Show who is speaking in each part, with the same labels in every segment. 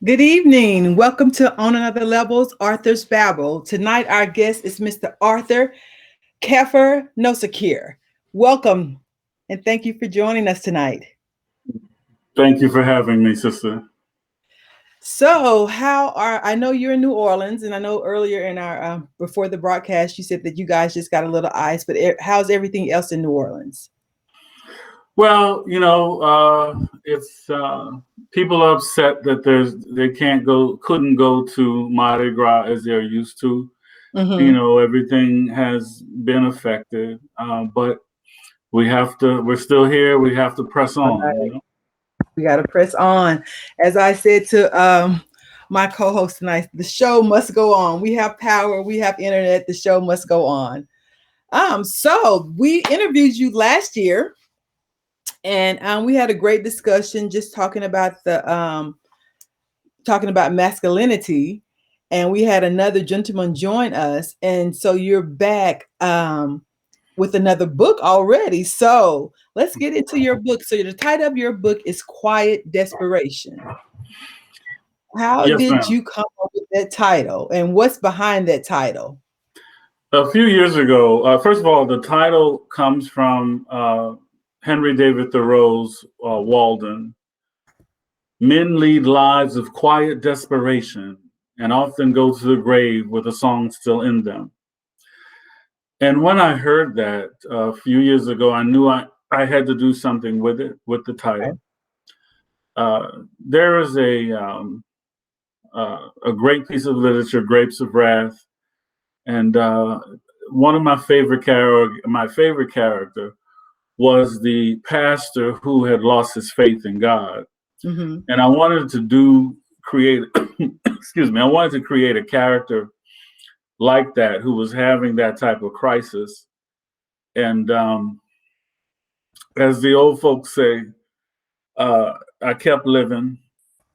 Speaker 1: Good evening. Welcome to On Another Levels, Arthur's Babble. Tonight, our guest is Mr. Author Khefa Nosakhere. Welcome, and thank you for joining us tonight.
Speaker 2: Thank you for having me, sister.
Speaker 1: So, I know you're in New Orleans, and I know earlier in our before the broadcast, you said that you guys just got a little ice, but how's everything else in New Orleans?
Speaker 2: Well, it's people are upset that they couldn't go to Mardi Gras as they're used to.
Speaker 1: Mm-hmm.
Speaker 2: Everything has been affected, but we're still here. We have to press on.
Speaker 1: We got to press on. As I said to my co-host tonight, the show must go on. We have power. We have internet. The show must go on. So we interviewed you last year, and we had a great discussion just talking about masculinity. And we had another gentleman join us, and so you're back with another book already. So let's get into your book. So the title of your book is Quiet Desperation. How
Speaker 2: Yes,
Speaker 1: did
Speaker 2: ma'am.
Speaker 1: you come up with that title, and what's behind that title?
Speaker 2: A few years ago, first of all, the title comes from Henry David Thoreau's Walden. Men lead lives of quiet desperation and often go to the grave with a song still in them. And when I heard that a few years ago, I knew I had to do something with it, with the title. There is a great piece of literature, Grapes of Wrath, and one of my favorite character was the pastor who had lost his faith in God.
Speaker 1: Mm-hmm.
Speaker 2: And I wanted to create excuse me, I wanted to create a character like that who was having that type of crisis. And as the old folks say, I kept living,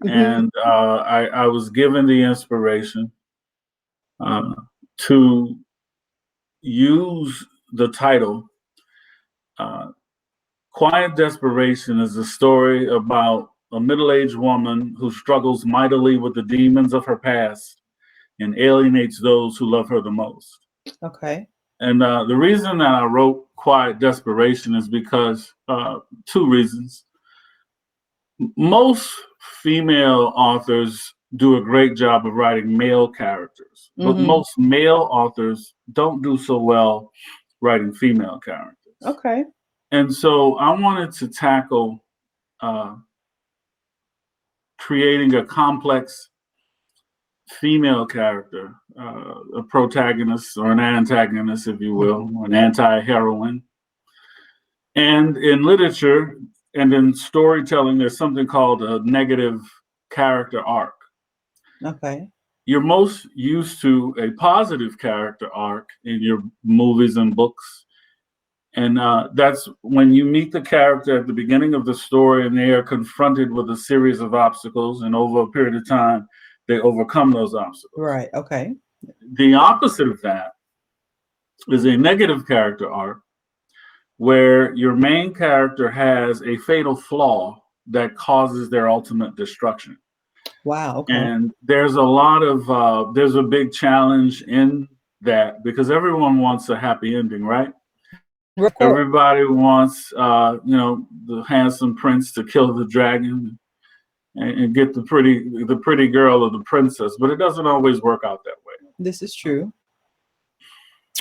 Speaker 2: and I was given the inspiration to use the title. Quiet Desperation is a story about a middle-aged woman who struggles mightily with the demons of her past and alienates those who love her the most.
Speaker 1: Okay.
Speaker 2: And the reason that I wrote Quiet Desperation is because two reasons. Most female authors do a great job of writing male characters, but most male authors don't do so well writing female characters.
Speaker 1: Okay.
Speaker 2: And so I wanted to tackle creating a complex female character, a protagonist or an antagonist, if you will, or an anti-heroine. And in literature and in storytelling, there's something called a negative character arc.
Speaker 1: Okay.
Speaker 2: You're most used to a positive character arc in your movies and books. And that's when you meet the character at the beginning of the story and they are confronted with a series of obstacles, and over a period of time, they overcome those obstacles.
Speaker 1: Right. Okay.
Speaker 2: The opposite of that is a negative character arc where your main character has a fatal flaw that causes their ultimate destruction.
Speaker 1: Wow. Okay.
Speaker 2: And there's a big challenge in that because everyone wants a happy ending, right? Everybody wants, the handsome prince to kill the dragon and get the pretty girl or the princess, but it doesn't always work out that way.
Speaker 1: This is true.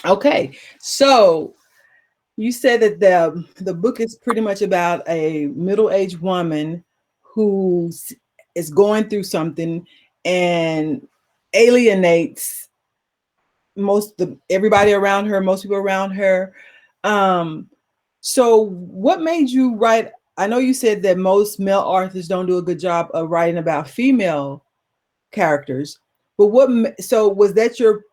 Speaker 1: Okay, so you said that the book is pretty much about a middle-aged woman who is going through something and alienates everybody around her, most people around her. So what made you write? I know you said that most male authors don't do a good job of writing about female characters, but so was that your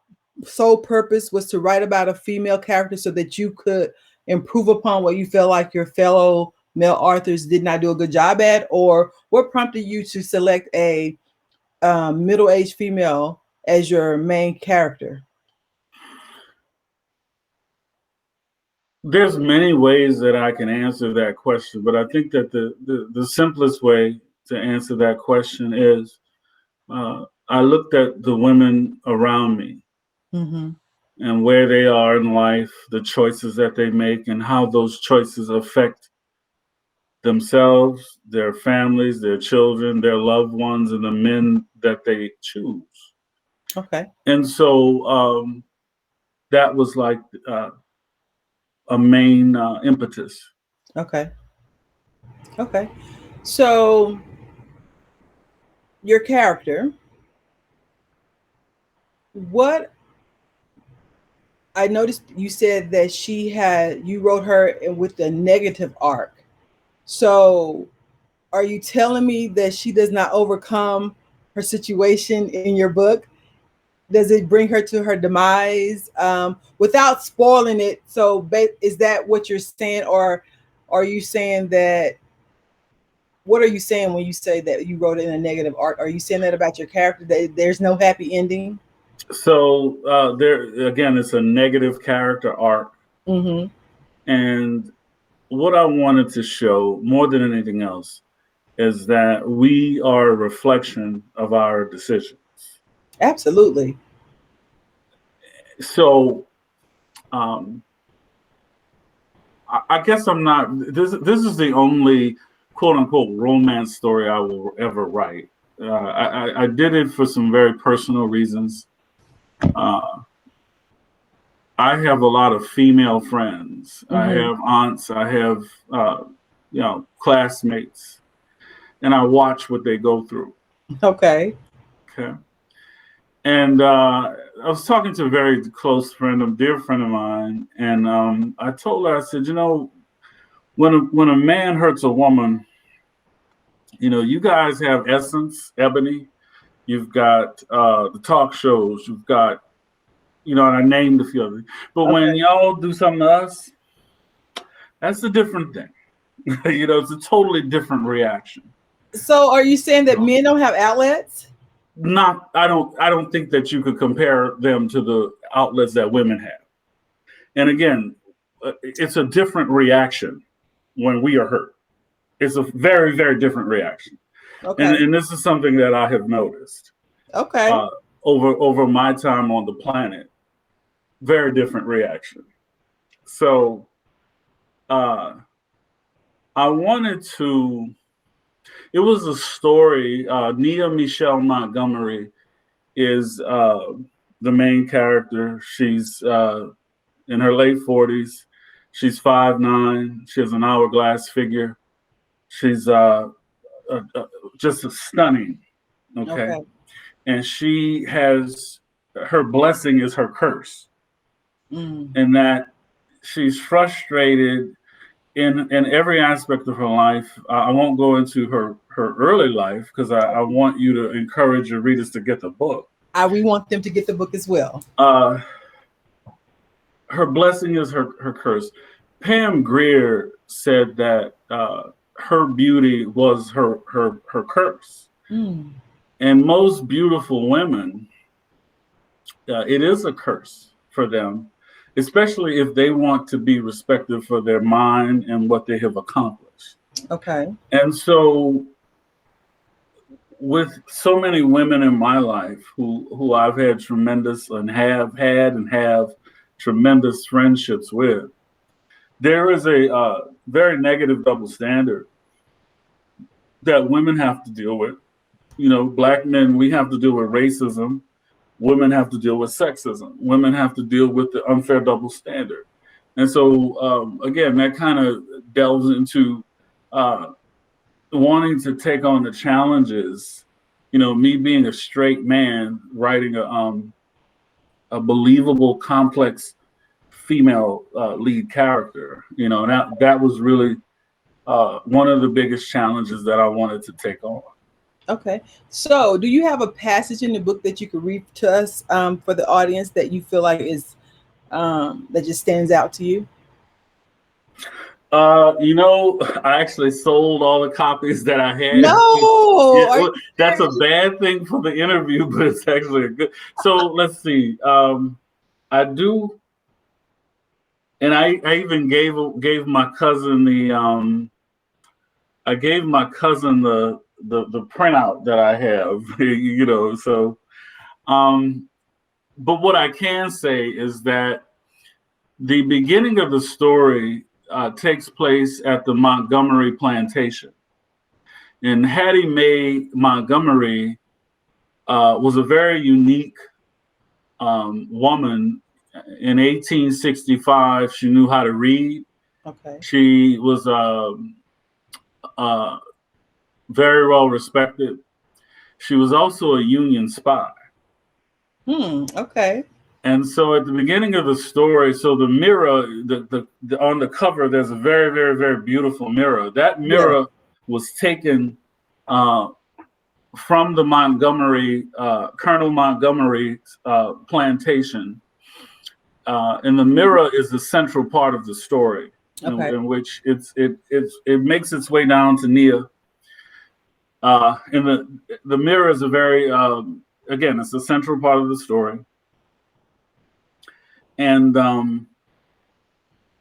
Speaker 1: sole purpose, was to write about a female character so that you could improve upon what you felt like your fellow male authors did not do a good job at? Or what prompted you to select a middle-aged female as your main character?
Speaker 2: There's many ways that I can answer that question, but I think that the simplest way to answer that question is I looked at the women around me
Speaker 1: Mm-hmm.
Speaker 2: and where they are in life, the choices that they make, and how those choices affect themselves, their families, their children, their loved ones, and the men that they choose.
Speaker 1: Okay.
Speaker 2: And so that was like uh, a main impetus.
Speaker 1: Okay. Okay. So your character, what I noticed you said that you wrote her with the negative arc. So are you telling me that she does not overcome her situation in your book? Does it bring her to her demise without spoiling it? So is that what you're saying? Or are you saying that, what are you saying when you say that you wrote it in a negative arc? Are you saying that about your character, that there's no happy ending?
Speaker 2: So there again, it's a negative character arc,
Speaker 1: Mm-hmm.
Speaker 2: and what I wanted to show more than anything else is that we are a reflection of our decisions.
Speaker 1: Absolutely.
Speaker 2: So um, I guess I'm not. This is the only quote unquote romance story I will ever write. I did it for some very personal reasons. Uh, I have a lot of female friends. I
Speaker 1: Mm-hmm.
Speaker 2: have aunts. I have classmates, and I watch what they go through.
Speaker 1: Okay.
Speaker 2: Okay, and I was talking to a very close friend, a dear friend of mine, and I told her, I said, when a man hurts a woman, you guys have Essence, Ebony. You've got the talk shows. You've got, and I named a few of them. But when
Speaker 1: Okay.
Speaker 2: y'all do something to us, that's a different thing. It's a totally different reaction.
Speaker 1: So are you saying that
Speaker 2: So,
Speaker 1: men don't have outlets?
Speaker 2: not, I don't think that you could compare them to the outlets that women have. And again, it's a different reaction when we are hurt. It's a very, very different reaction. And,
Speaker 1: Okay.
Speaker 2: and this is something that I have noticed
Speaker 1: Okay.
Speaker 2: uh, over my time on the planet. Very different reaction. So uh, I wanted to. It was a story. Nia Michelle Montgomery is the main character. She's in her late 40s. She's 5'9". She has an hourglass figure. She's just stunning. Okay,
Speaker 1: Okay.
Speaker 2: and she has her blessing is her curse,
Speaker 1: Mm.
Speaker 2: in that she's frustrated in every aspect of her life. I won't go into her early life because I want you to encourage your readers to get the book.
Speaker 1: We want them to get the book as well.
Speaker 2: Uh, her blessing is her curse. Pam Grier said that her beauty was her curse,
Speaker 1: Mm.
Speaker 2: and most beautiful women, it is a curse for them, especially if they want to be respected for their mind and what they have accomplished.
Speaker 1: Okay.
Speaker 2: And so, with so many women in my life who I've had tremendous and have tremendous friendships with, there is a very negative double standard that women have to deal with. Black men, we have to deal with racism. Women have to deal with sexism. Women have to deal with the unfair double standard. And so, again, that kind of delves into uh, wanting to take on the challenges. Me being a straight man writing a believable, complex female lead character. And that was really one of the biggest challenges that I wanted to take on.
Speaker 1: Okay. So, do you have a passage in the book that you could read to us for the audience that you feel like is that just stands out to you?
Speaker 2: I actually sold all the copies that I had. Yeah,
Speaker 1: No. Are you
Speaker 2: well, that's a
Speaker 1: serious?
Speaker 2: bad thing for the interview, but it's actually a good. So let's see. I do, and I even gave my cousin I gave my cousin the printout that I have, So, um, but what I can say is that the beginning of the story takes place at the Montgomery plantation, and Hattie Mae Montgomery was a very unique woman. In 1865, she knew how to read.
Speaker 1: Okay.
Speaker 2: She was very well respected. She was also a Union spy.
Speaker 1: Okay.
Speaker 2: And so at the beginning of the story, so the mirror, on the cover, there's a very, very, very beautiful mirror. That
Speaker 1: Yeah.
Speaker 2: mirror was taken uh, from the Montgomery, Colonel Montgomery plantation. And the mirror is the central part of the story,
Speaker 1: Okay.
Speaker 2: in which it makes its way down to Nia. And the mirror is a very again, it's the central part of the story, and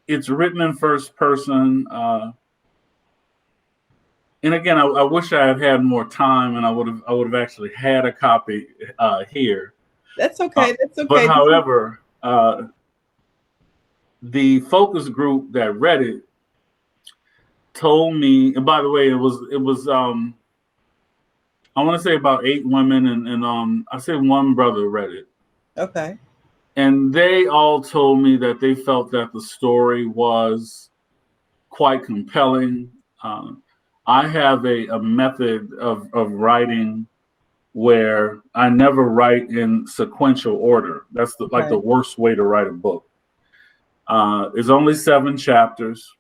Speaker 2: it's written in first person. And again, I wish I had had more time, and I would have actually had a copy here.
Speaker 1: That's okay. That's
Speaker 2: But
Speaker 1: okay.
Speaker 2: however, the focus group that read it told me. And by the way, it was I want to say about 8 women, and I say one brother read it.
Speaker 1: Okay.
Speaker 2: And they all told me that they felt that the story was quite compelling. I have a method of writing where I never write in sequential order. That's like the
Speaker 1: Okay.
Speaker 2: worst way to write a book. It's only 7 chapters.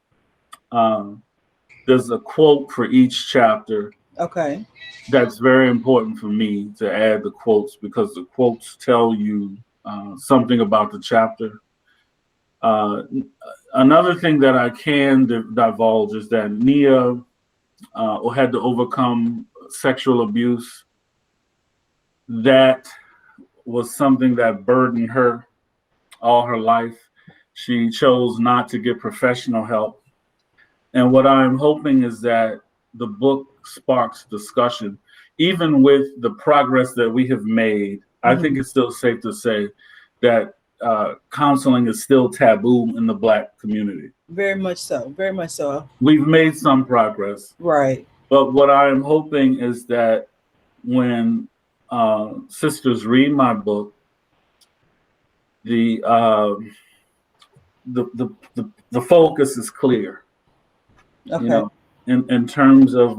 Speaker 2: There's a quote for each chapter.
Speaker 1: Okay.
Speaker 2: That's very important for me to add the quotes, because the quotes tell you something about the chapter. Uh, Another thing that I can divulge is that Nia had to overcome sexual abuse. That was something that burdened her all her life. She chose not to get professional help. And what I'm hoping is that the book sparks discussion. Even with the progress that we have made, I think it's still safe to say that counseling is still taboo in the Black community.
Speaker 1: Very much so. Very much so.
Speaker 2: We've made some progress,
Speaker 1: Right.
Speaker 2: but what I'm hoping is that when sisters read my book, the the focus is clear.
Speaker 1: Okay.
Speaker 2: In terms of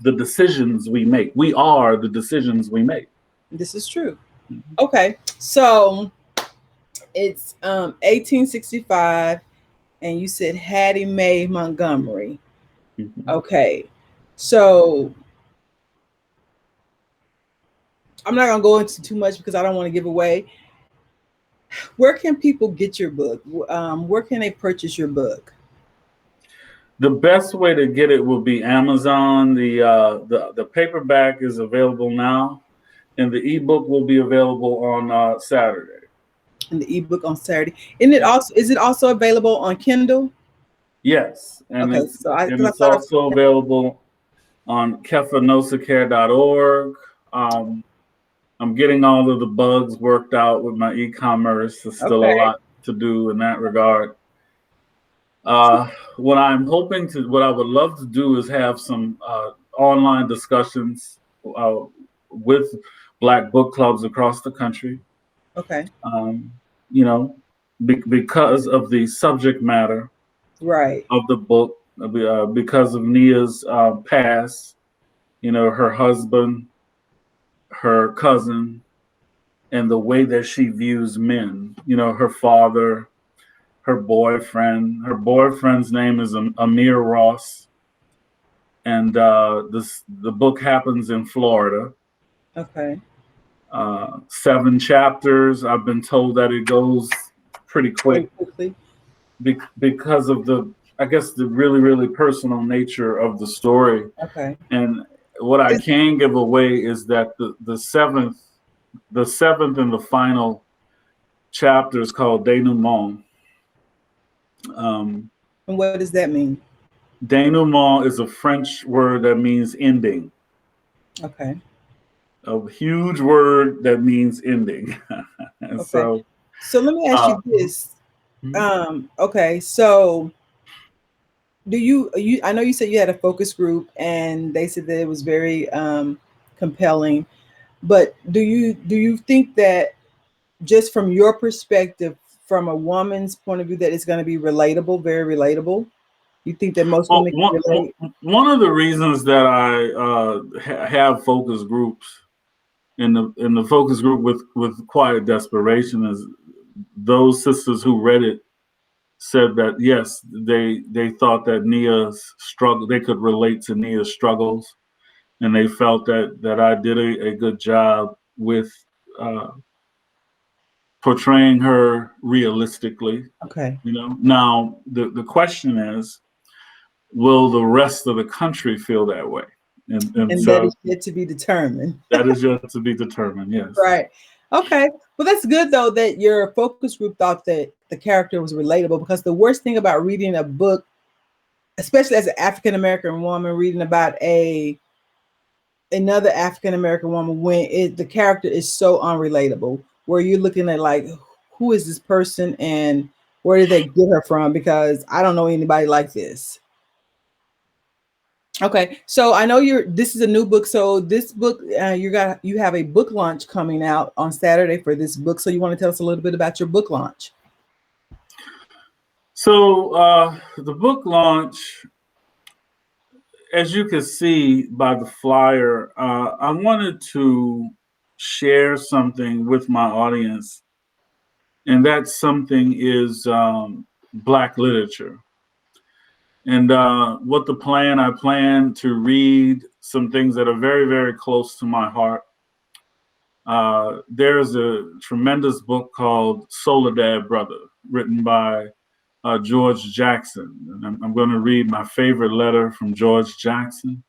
Speaker 2: the decisions we make. We are the decisions we make.
Speaker 1: This is true. Okay. So it's 1865, and you said Hattie Mae Montgomery.
Speaker 2: Mm-hmm.
Speaker 1: Okay. So I'm not gonna go into too much because I don't want to give away. Where can people get your book? Where can they purchase your book?
Speaker 2: The best way to get it will be Amazon. The paperback is available now, and the ebook will be available on Saturday.
Speaker 1: And the ebook on Saturday. Is it also available on Kindle?
Speaker 2: Yes, and
Speaker 1: Okay,
Speaker 2: it's
Speaker 1: so I
Speaker 2: and
Speaker 1: because I
Speaker 2: it's
Speaker 1: thought
Speaker 2: also available on KhefaNosakhere.org. I'm getting all of the bugs worked out with my e-commerce. There's still a
Speaker 1: okay,
Speaker 2: lot to do in that regard. What I would love to do is have some online discussions with Black book clubs across the country.
Speaker 1: okay,
Speaker 2: Um, you know, because of the subject matter
Speaker 1: right,
Speaker 2: of the book, because of Nia's past, her husband, her cousin, and the way that she views men. Her father, her boyfriend. Her boyfriend's name is Amir Ross, and the book happens in Florida.
Speaker 1: okay,
Speaker 2: 7 chapters. I've been told that it goes pretty
Speaker 1: very
Speaker 2: quick
Speaker 1: quickly.
Speaker 2: because of I guess, the really, really personal nature of the story.
Speaker 1: Okay,
Speaker 2: And what I can give away is that the seventh and the final chapter is called denouement.
Speaker 1: and what does that mean?
Speaker 2: Denouement is a French word that means ending.
Speaker 1: Okay.
Speaker 2: A huge word that means ending. And
Speaker 1: Okay.
Speaker 2: so,
Speaker 1: So let me ask
Speaker 2: uh,
Speaker 1: you this. Okay. So I know you said you had a focus group and they said that it was very compelling, but do you think that just from your perspective, from a woman's point of view, that it's going to be relatable, very relatable? You think that most
Speaker 2: well,
Speaker 1: women can relate?
Speaker 2: one of the reasons that I have focus groups in the focus group with Quiet Desperation is those sisters who read it said that yes, they thought that Nia's struggle, they could relate to Nia's struggles, and they felt that I did a good job with uh, portraying her realistically.
Speaker 1: Okay.
Speaker 2: Now the question is, will the rest of the country feel that way? And
Speaker 1: And that
Speaker 2: so
Speaker 1: is yet to be determined.
Speaker 2: that is yet to be determined. Yes.
Speaker 1: Right. Okay. Well, that's good though that your focus group thought that the character was relatable, because the worst thing about reading a book, especially as an African American woman reading about a another African American woman, when the character is so unrelatable, where you're looking at like, who is this person and where did they get her from? Because I don't know anybody like this. Okay, so I know this is a new book. So this book, you have a book launch coming out on Saturday for this book. So you want to tell us a little bit about your book launch?
Speaker 2: So the book launch, as you can see by the flyer, I wanted to share something with my audience, and that something is Black literature. And I plan to read some things that are very, very close to my heart. There's a tremendous book called Soledad Brother, written by George Jackson. And I'm going to read my favorite letter from George Jackson.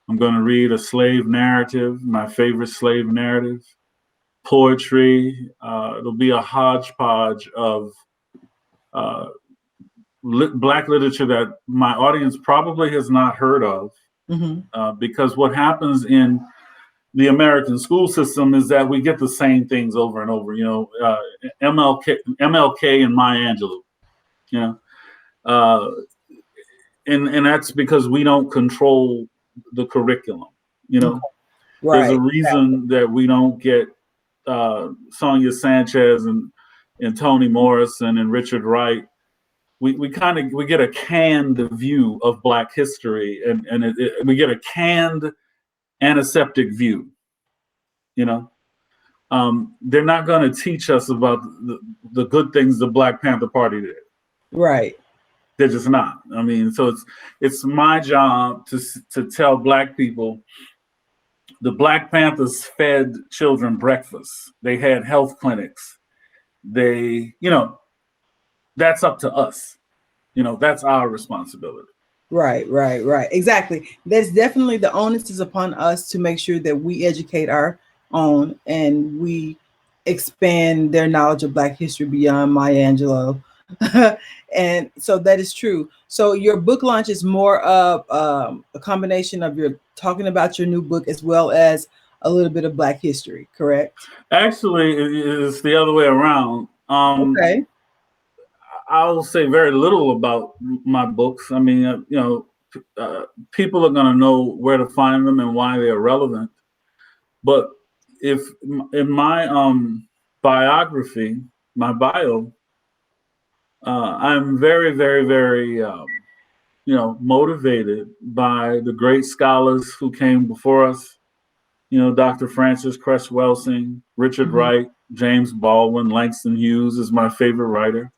Speaker 2: I'm going to read a slave narrative, my favorite slave narrative, poetry. It'll be a hodgepodge of uh, Black literature that my audience probably has not heard of,
Speaker 1: Mm-hmm.
Speaker 2: because what happens in the American school system is that we get the same things over and over. MLK and Maya Angelou. You know, uh, and that's because we don't control the curriculum. You
Speaker 1: Okay.
Speaker 2: know, there's a
Speaker 1: Right.
Speaker 2: reason that we don't get Sonia Sanchez and Toni Morrison and Richard Wright. We get a canned view of Black history, and we get a canned antiseptic view. You know, they're not going to teach us about the good things the Black Panther Party did.
Speaker 1: Right.
Speaker 2: They're just not. I mean, so it's my job to tell Black people the Black Panthers fed children breakfast. They had health clinics. That's up to us. That's our responsibility.
Speaker 1: Right. Exactly. That's definitely, the onus is upon us to make sure that we educate our own and we expand their knowledge of Black history beyond Maya Angelou. And so that is true. So your book launch is more of a combination of your talking about your new book as well as a little bit of Black history, correct?
Speaker 2: Actually, it's the other way around.
Speaker 1: Okay.
Speaker 2: I'll say very little about my books. I mean, people are going to know where to find them and why they're relevant. But if in my biography, my bio, I'm very, very, very, motivated by the great scholars who came before us. Dr. Francis Cress Welsing, Richard
Speaker 1: Mhm.
Speaker 2: Wright, James Baldwin, Langston Hughes is my favorite writer.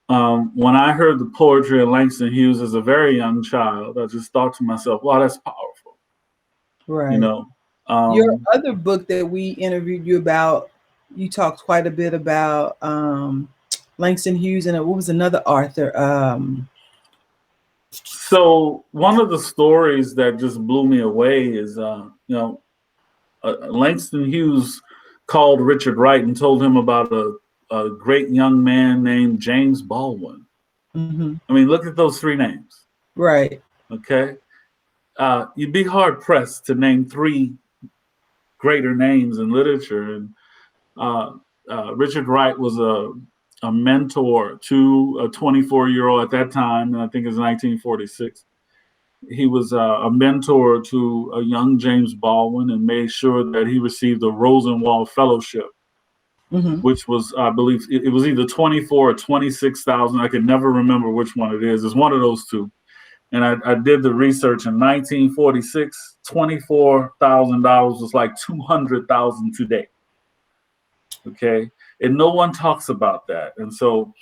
Speaker 2: When I heard the poetry of Langston Hughes as a very young child, I just thought to myself, wow, that's powerful. You
Speaker 1: Right.
Speaker 2: know,
Speaker 1: Your
Speaker 2: um,
Speaker 1: other book that we interviewed you about, you talked quite a bit about Langston Hughes, and what was another author?
Speaker 2: so one of the stories that just blew me away is, Langston Hughes called Richard Wright and told him about a great young man named James Baldwin.
Speaker 1: Mhm.
Speaker 2: I mean, look at those three names.
Speaker 1: Right.
Speaker 2: Okay, you'd be hard pressed to name three greater names in literature. And uh, Richard Wright was a mentor to a 24-year-old at that time, and I think it was 1946. He was a mentor to a young James Baldwin and made sure that he received a Rosenwald Fellowship,
Speaker 1: Mm-hmm.
Speaker 2: which was, I believe, it was either 24 or 26,000. I can never remember which one it is. It's one of those two. And I did the research in 1946. $24,000 was like 200,000 today. Okay, and no one talks about that. And so,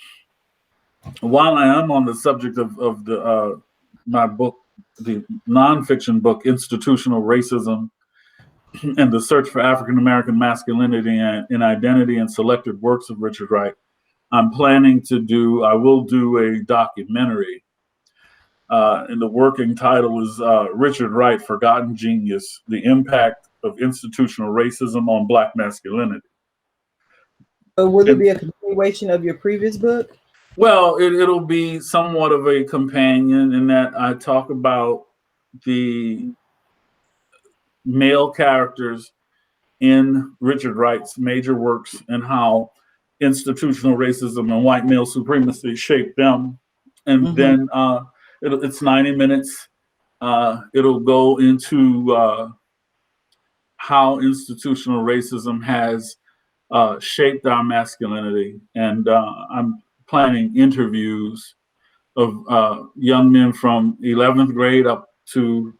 Speaker 2: while I am on the subject of the my book, the nonfiction book, Institutional Racism and the Search for African American Masculinity and Identity in Selected Works of Richard Wright, I will do a documentary. And the working title is Richard Wright, Forgotten Genius, The Impact of Institutional Racism on Black Masculinity.
Speaker 1: So will it
Speaker 2: And
Speaker 1: be a continuation of your previous book?
Speaker 2: well, it'll be somewhat of a companion in that I talk about the male characters in Richard Wright's major works and how institutional racism and white male supremacy shaped them. And
Speaker 1: Mm-hmm.
Speaker 2: then it's 90 minutes. It'll go into how institutional racism has shaped our masculinity. And I'm planning interviews of young men from 11th grade up to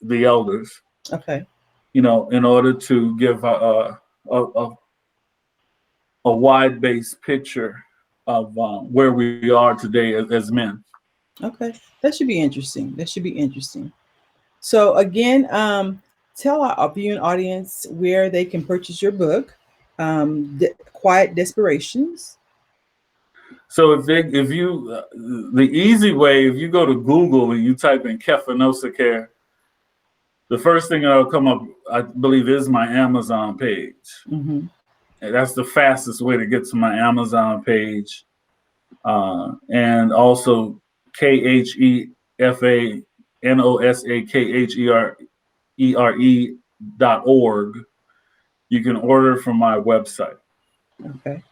Speaker 2: the elders,
Speaker 1: Okay.
Speaker 2: in order to give a wide based picture of where we are today as men.
Speaker 1: Okay. That should be interesting. That should be interesting. So again, tell our viewing audience where they can purchase your book, Quiet Desperations.
Speaker 2: So the easy way, if you go to Google and you type in Khefa Nosakhere, the first thing that'll come up, I believe, is my Amazon page.
Speaker 1: Mm-hmm.
Speaker 2: And that's the fastest way to get to my Amazon page. And also KhefaNosakhere.org. You can order from my website.
Speaker 1: Okay.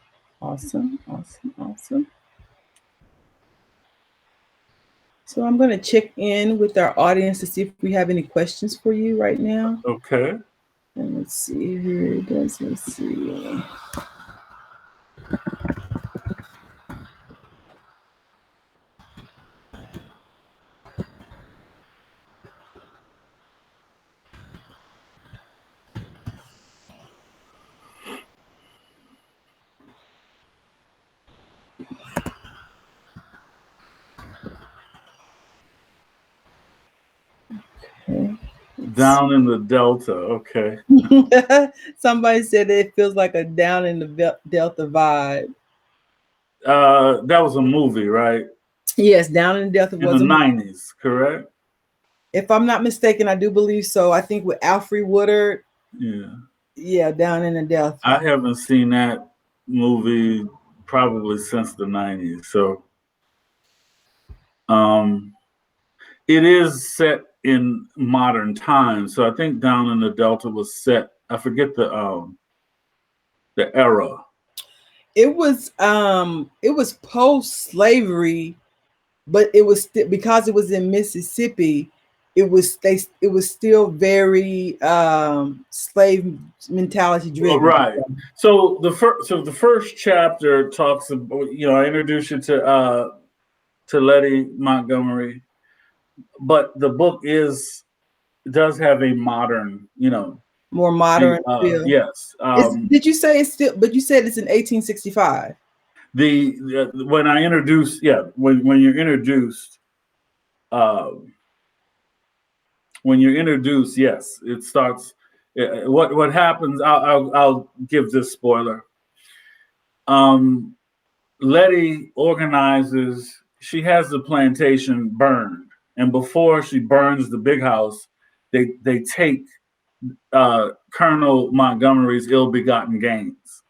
Speaker 1: Awesome. Awesome. Awesome. So I'm going to check in with our audience to see if we have any questions for you right now.
Speaker 2: Okay.
Speaker 1: And let's see here it does. Let's see. Okay.
Speaker 2: Down in the Delta. Okay.
Speaker 1: Somebody said that it feels like a down in the Delta vibe.
Speaker 2: That was a movie, right?
Speaker 1: Yes, Down in the Delta
Speaker 2: In the
Speaker 1: was a movie.
Speaker 2: 90s, correct?
Speaker 1: If I'm not mistaken, I do believe so. I think with Alfred Woodard.
Speaker 2: Yeah.
Speaker 1: Yeah, Down in the Delta.
Speaker 2: I haven't seen that movie probably since the 90s. So um, it is set in modern times. So I think Down in the Delta was set, I forget the era.
Speaker 1: It was post slavery, but it was because it was in Mississippi. It was still very slave mentality
Speaker 2: Well,
Speaker 1: driven.
Speaker 2: right. So the first chapter talks about, I introduce you to Letty Montgomery, but the book does have a modern,
Speaker 1: More modern feel.
Speaker 2: yes.
Speaker 1: Did you say it's still? But you said it's in 1865.
Speaker 2: When I introduce, yeah, when you're introduced, uh, yes, it starts. What happens? I'll give this spoiler. Letty organizes. She has the plantation burned, and before she burns the big house, they take Colonel Montgomery's ill-begotten gains.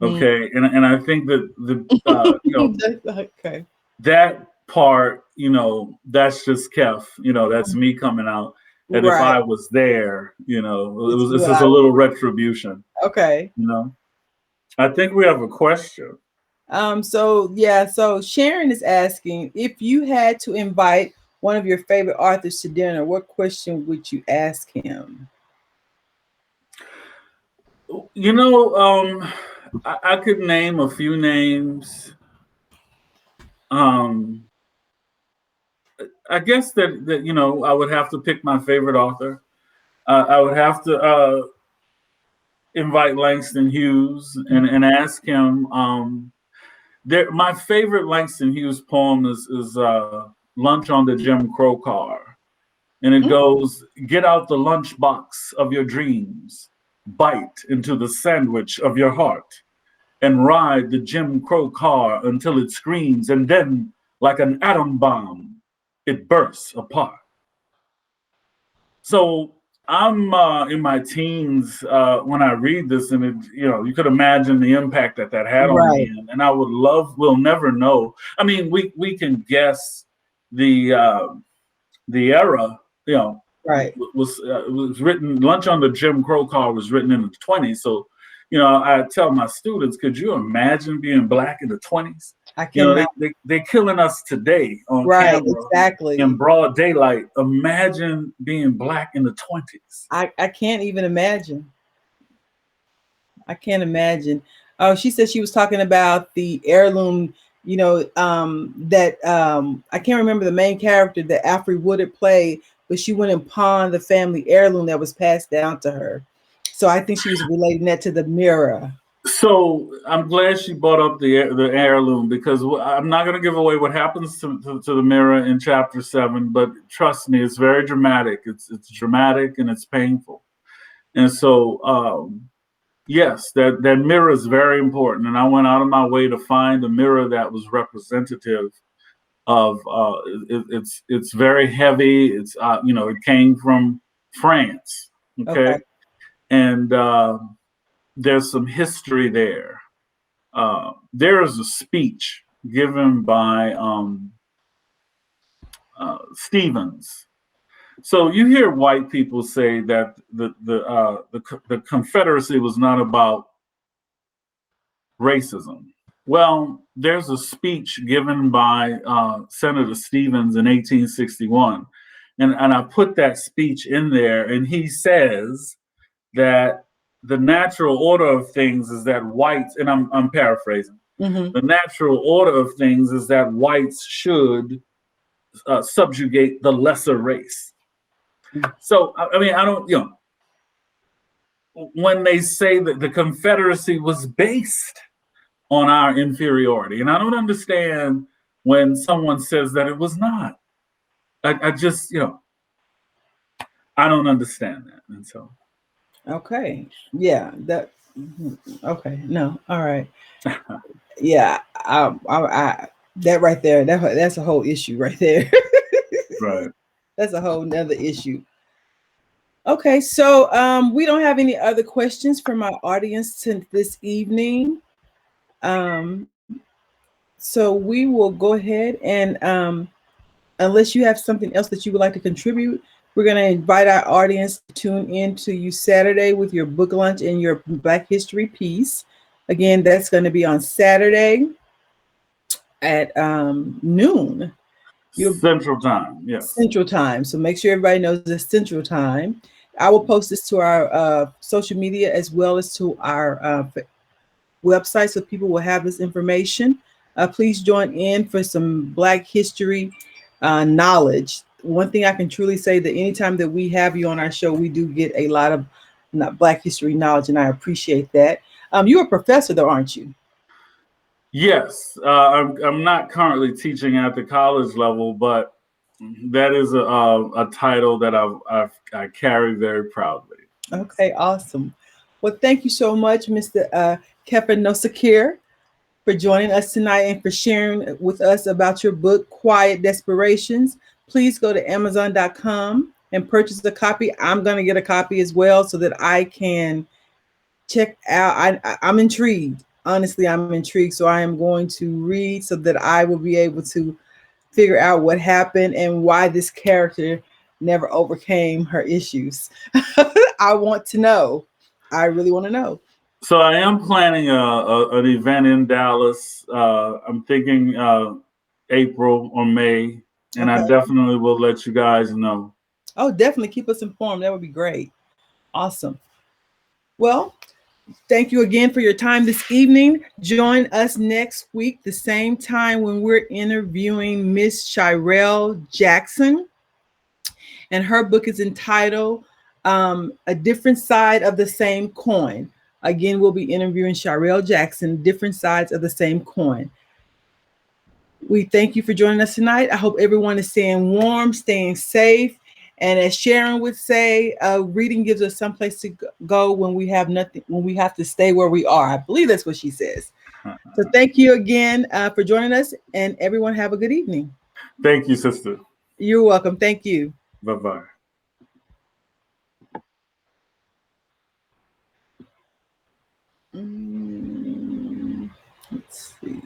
Speaker 1: Mm.
Speaker 2: Okay, and I think that
Speaker 1: Okay.
Speaker 2: that part, that's just Kef, that's me coming out. And if
Speaker 1: Right.
Speaker 2: I was there,
Speaker 1: This is
Speaker 2: it's
Speaker 1: what
Speaker 2: just a little retribution,
Speaker 1: okay.
Speaker 2: you know. I think we have a question.
Speaker 1: So Sharon is asking, if you had to invite one of your favorite authors to dinner, what question would you ask him?
Speaker 2: I could name a few names. Um, I guess that I would have to pick my favorite author. I would have to invite Langston Hughes and ask him. My favorite Langston Hughes poem is "Lunch on the Jim Crow Car," and it goes, "Get out the lunchbox of your dreams, bite into the sandwich of your heart, and ride the Jim Crow car until it screams, and then, like an atom bomb, it bursts apart." So I'm in my teens when I read this, and you could imagine the impact that had on me,
Speaker 1: Right,
Speaker 2: and I would love. We'll never know. I mean, we can guess the uh, the era.
Speaker 1: right.
Speaker 2: Was written. Lunch on the Jim Crow car was written in the 20s. So, I tell my students, could you imagine being black in the 20s?
Speaker 1: I cannot.
Speaker 2: They're killing us today on
Speaker 1: Right,
Speaker 2: camera in
Speaker 1: exactly.
Speaker 2: broad daylight. Imagine being black in the 20s.
Speaker 1: I can't even imagine. I can't imagine. Oh, she said she was talking about the heirloom, that I can't remember the main character that Alfre Woodard played, but she went and pawned the family heirloom that was passed down to her. So I think she was relating that to the mirror.
Speaker 2: So I'm glad she brought up the heirloom, because I'm not going to give away what happens to the mirror in chapter 7, but trust me, it's very dramatic. It's dramatic and it's painful. And so yes, that mirror is very important, and I went out of my way to find a mirror that was representative of. It's very heavy. It came from France.
Speaker 1: Okay.
Speaker 2: Okay, and there's some history there. There is a speech given by Stevens. So you hear white people say that the Confederacy was not about racism. Well, there's a speech given by Senator Stevens in 1861, and I put that speech in there, and he says that the natural order of things is that whites, and I'm paraphrasing,
Speaker 1: Mm-hmm.
Speaker 2: the natural order of things is that whites should subjugate the lesser race. So, I mean, I don't, when they say that the Confederacy was based on our inferiority, and I don't understand when someone says that it was not. I just, I don't understand that. And so,
Speaker 1: Okay. Yeah. Okay. No. All right. Yeah. That right there. That's a whole issue right there.
Speaker 2: right.
Speaker 1: That's a whole nother issue. Okay, so we don't have any other questions from our audience this evening. Um, so we will go ahead and unless you have something else that you would like to contribute, we're going to invite our audience to tune in to you Saturday with your book lunch and your Black History piece. Again, that's going to be on Saturday at noon.
Speaker 2: Central Time, yes.
Speaker 1: Central Time. So make sure everybody knows the Central Time. I will post this to our social media as well as to our website so people will have this information. Please join in for some Black history knowledge. One thing I can truly say that anytime that we have you on our show, we do get a lot of Black history knowledge, and I appreciate that. You're a professor, though, aren't you?
Speaker 2: Yes, I'm not currently teaching at the college level, but that is a title that I carry very proudly.
Speaker 1: Okay, awesome. Well, thank you so much, Mr. Khefa Nosakhere, for joining us tonight and for sharing with us about your book, Quiet Desperations. Please go to Amazon.com and purchase a copy. I'm going to get a copy as well so that I can check out. I'm intrigued. Honestly, I'm intrigued. So I am going to read so that I will be able to figure out what happened and why this character never overcame her issues. I want to know. I really want to know.
Speaker 2: So I am planning an event in Dallas. I'm thinking April or May, and I
Speaker 1: Okay.
Speaker 2: definitely will let you guys know.
Speaker 1: Oh, definitely keep us informed. That would be great. Awesome. Well, thank you again for your time this evening. Join us next week, the same time when we're interviewing Miss Shirelle Jackson. And her book is entitled A Different Side of the Same Coin. Again, we'll be interviewing Shirelle Jackson, Different Sides of the Same Coin. We thank you for joining us tonight. I hope everyone is staying warm, staying safe. And as Sharon would say, reading gives us some place to go when we have nothing, when we have to stay where we are. I believe that's what she says. So thank you again for joining us, and everyone have a good evening.
Speaker 2: Thank you, sister.
Speaker 1: You're welcome. Thank you.
Speaker 2: Bye bye.
Speaker 1: Let's see.